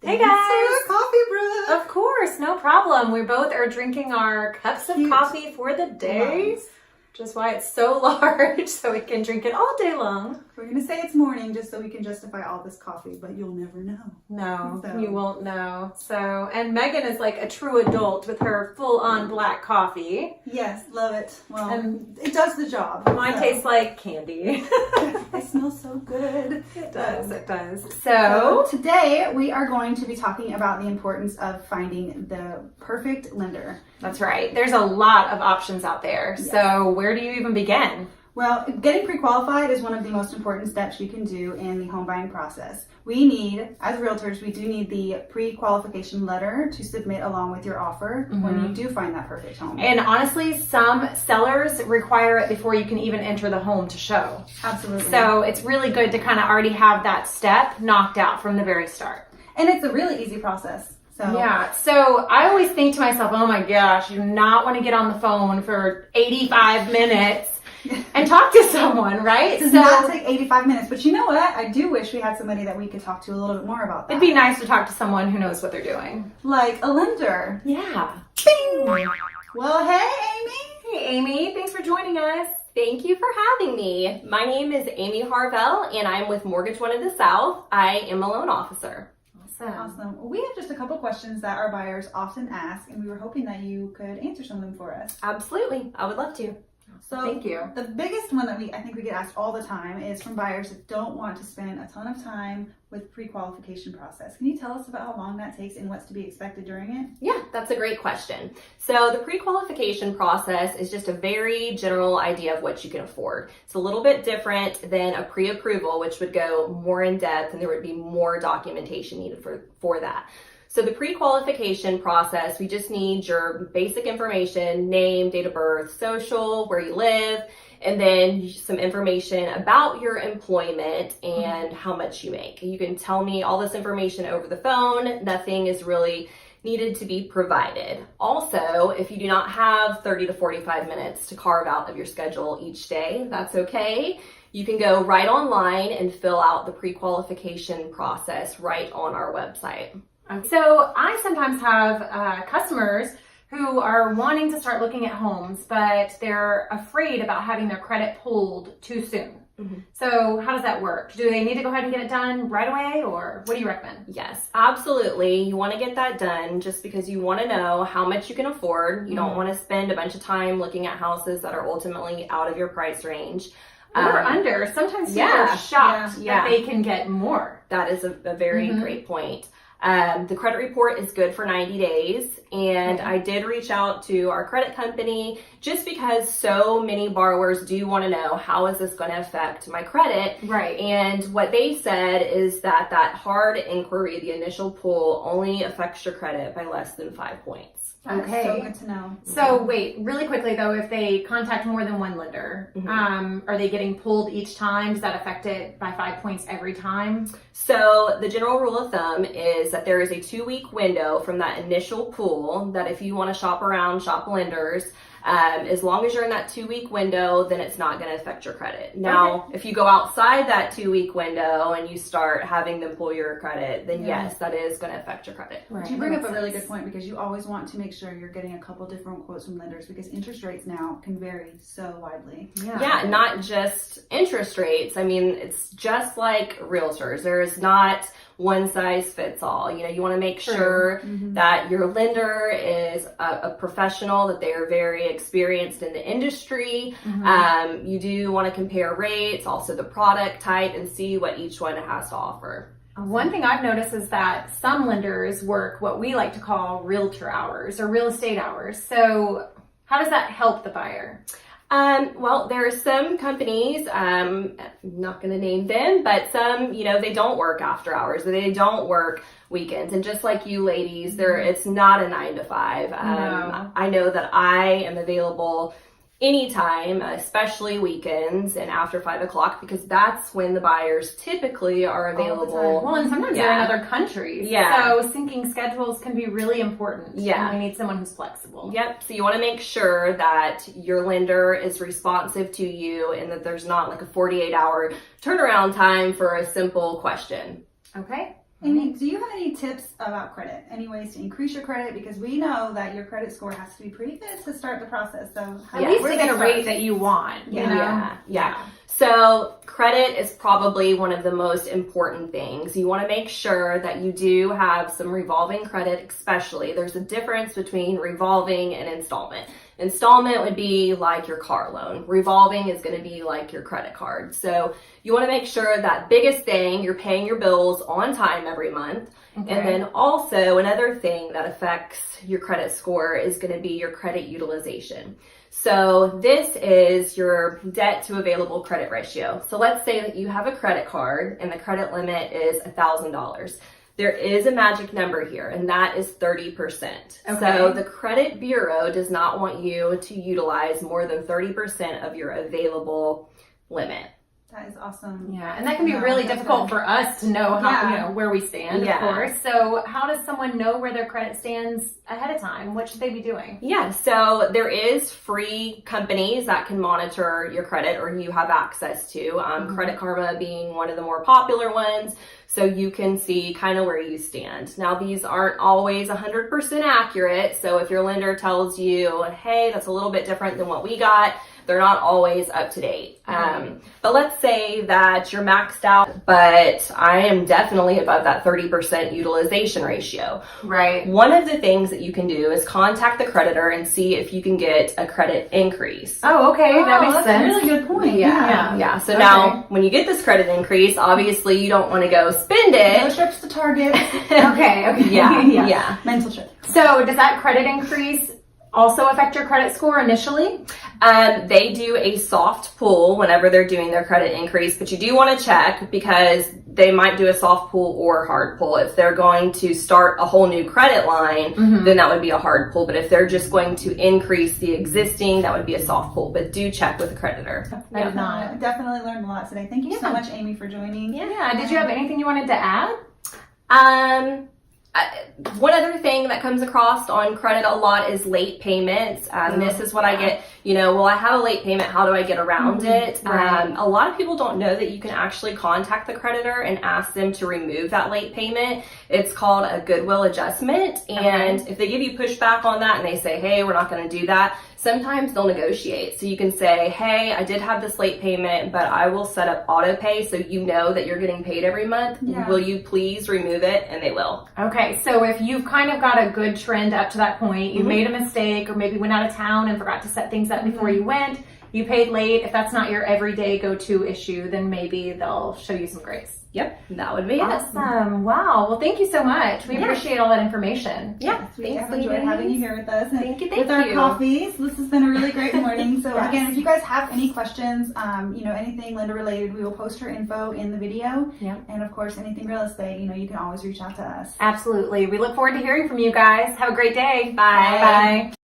Hey guys! Coffee break! Of course, no problem. We both are drinking our cups of coffee for the day, which is why it's so large, so we can drink it all day long. We're going to say it's morning just so we can justify all this coffee, but you'll never know. No, you won't know. So, and Megan is like a true adult with her full-on black coffee. Yes, love it. Well, And it does the job. Mine tastes like candy. It smells so good. It does, it does. So today we are going to be talking about the importance of finding the perfect lender. That's right. There's a lot of options out there. Yes. So where do you even begin? Well, getting pre-qualified is one of the most important steps you can do in the home buying process. We need, as realtors, we do need the pre-qualification letter to submit along with your offer when you do find that perfect home. And honestly, some sellers require it before you can even enter the home to show. Absolutely. So it's really good to kind of already have that step knocked out from the very start. And it's a really easy process. So Yeah, so I always think to myself, oh my gosh, you do not want to get on the phone for 85 minutes and talk to someone, right? It does not take 85 minutes, but you know what? I do wish we had somebody that we could talk to a little bit more about that. It'd be nice to talk to someone who knows what they're doing. Like a lender. Yeah. Bing! Well, hey, Amy. Hey, Amy, thanks for joining us. Thank you for having me. My name is Amy Harvell, and I'm with Mortgage One of the South. I am a loan officer. Awesome. Well, we have just a couple questions that our buyers often ask, and we were hoping that you could answer some of them for us. Absolutely. I would love to. So Thank you. The biggest one that I think we get asked all the time is from buyers that don't want to spend a ton of time with pre-qualification process. Can you tell us about how long that takes and what's to be expected during it? Yeah, that's a great question. So the pre-qualification process is just a very general idea of what you can afford. It's a little bit different than a pre-approval, which would go more in depth and there would be more documentation needed for that. So the pre-qualification process, we just need your basic information, name, date of birth, social, where you live, and then some information about your employment and how much you make. You can tell me all this information over the phone. Nothing is really needed to be provided. Also, if you do not have 30 to 45 minutes to carve out of your schedule each day, that's okay. You can go right online and fill out the pre-qualification process right on our website. So I sometimes have customers who are wanting to start looking at homes, but they're afraid about having their credit pulled too soon. So how does that work? Do they need to go ahead and get it done right away, or what do you recommend? Yes, absolutely. You want to get that done just because you want to know how much you can afford. You don't want to spend a bunch of time looking at houses that are ultimately out of your price range. Or under. Sometimes people are shocked that they can get more. That is a very great point. The credit report is good for 90 days, and I did reach out to our credit company just because so many borrowers do want to know, how is this going to affect my credit? Right. And what they said is that hard inquiry, the initial pull, only affects your credit by less than 5 points. Okay. So good to know. So wait, really quickly though, if they contact more than one lender, are they getting pulled each time? Does that affect it by 5 points every time? So the general rule of thumb is that there is a 2-week window from that initial pull that if you want to shop around, shop lenders, as long as you're in that 2-week window, then it's not going to affect your credit. Now, if you go outside that 2-week window and you start having them pull your credit, then yes, that is going to affect your credit. Right. You bring up a really good point because you always want to make sure you're getting a couple different quotes from lenders because interest rates now can vary so widely. Yeah, not just interest rates. I mean, it's just like realtors. There's not one size fits all. You know, you want to make sure that your lender is a professional, that they are very experienced in the industry. You do want to compare rates, also the product type, and see what each one has to offer. One thing I've noticed is that some lenders work what we like to call realtor hours or real estate hours. So how does that help the buyer? Well, there are some companies, I'm not going to name them, but some, you know, they don't work after hours, they don't work weekends. And just like you ladies, it's not a 9 to 5. No. I know that I am available anytime, especially weekends and after 5 o'clock, because that's when the buyers typically are available. Well, and sometimes they're in other countries. Yeah. So syncing schedules can be really important. Yeah. And we need someone who's flexible. Yep. So you want to make sure that your lender is responsive to you and that there's not like a 48-hour turnaround time for a simple question. Okay. Amy, do you have any tips about credit? Any ways to increase your credit? Because we know that your credit score has to be pretty good to start the process. So At least to get a rate that you want. You know? Yeah. So credit is probably one of the most important things. You want to make sure that you do have some revolving credit, especially. There's a difference between revolving and installment. Installment would be like your car loan. Revolving is going to be like your credit card. So you want to make sure that biggest thing, you're paying your bills on time every month. Okay. And then also another thing that affects your credit score is going to be your credit utilization. So this is your debt to available credit ratio. So let's say that you have a credit card and the credit limit is $1,000. There is a magic number here, and that is 30%. Okay. So the credit bureau does not want you to utilize more than 30% of your available limit. that is awesome. Yeah, and that can be No, really that's difficult good. for us to know how Yeah. where we stand, Yeah. of course. So how does someone know where their credit stands ahead of time? What should they be doing? Yeah, so there is free companies that can monitor your credit or you have access to. Credit Karma being one of the more popular ones, so you can see kind of where you stand. Now, these aren't always 100% accurate, so if your lender tells you, hey, that's a little bit different than what we got, they're not always up to date. But let's say that you're maxed out, but I am definitely above that 30% utilization ratio. Right. One of the things that you can do is contact the creditor and see if you can get a credit increase. Oh, okay. That makes that's sense. a really good point. Yeah. So Okay. now when you get this credit increase, obviously you don't want to go spend No it. trips to Target. Okay. Yeah. Mental trip. So does that credit increase also affect your credit score initially? They do a soft pull whenever they're doing their credit increase, but you do want to check because they might do a soft pull or hard pull. If they're going to start a whole new credit line, then that would be a hard pull. But if they're just going to increase the existing, that would be a soft pull. But do check with the creditor. I did not. Definitely learned a lot today. Thank you so much, Amy, for joining. Yeah. Did you have anything you wanted to add? One other thing that comes across on credit a lot is late payments. This is what I get, well, I have a late payment. How do I get around it? Right. A lot of people don't know that you can actually contact the creditor and ask them to remove that late payment. It's called a goodwill adjustment. And if they give you pushback on that and they say, hey, we're not going to do that, sometimes they'll negotiate. So you can say, hey, I did have this late payment, but I will set up auto pay so you know that you're getting paid every month. Yeah. Will you please remove it? And they will. Okay, so if you've kind of got a good trend up to that point, you made a mistake or maybe went out of town and forgot to set things up before you went, you paid late. If that's not your everyday go-to issue, then maybe they'll show you some grace. Yep, that would be it. Awesome. Wow. Well, thank you so much. We appreciate all that information. Yeah, We have thanks, enjoyed having you here with us. Thank you, With our you. coffees. This has been a really great morning. So Yes. again, if you guys have any questions, anything Linda related, we will post her info in the video. Yep. And of course, anything real estate, you can always reach out to us. Absolutely. We look forward to hearing from you guys. Have a great day. Bye. Bye.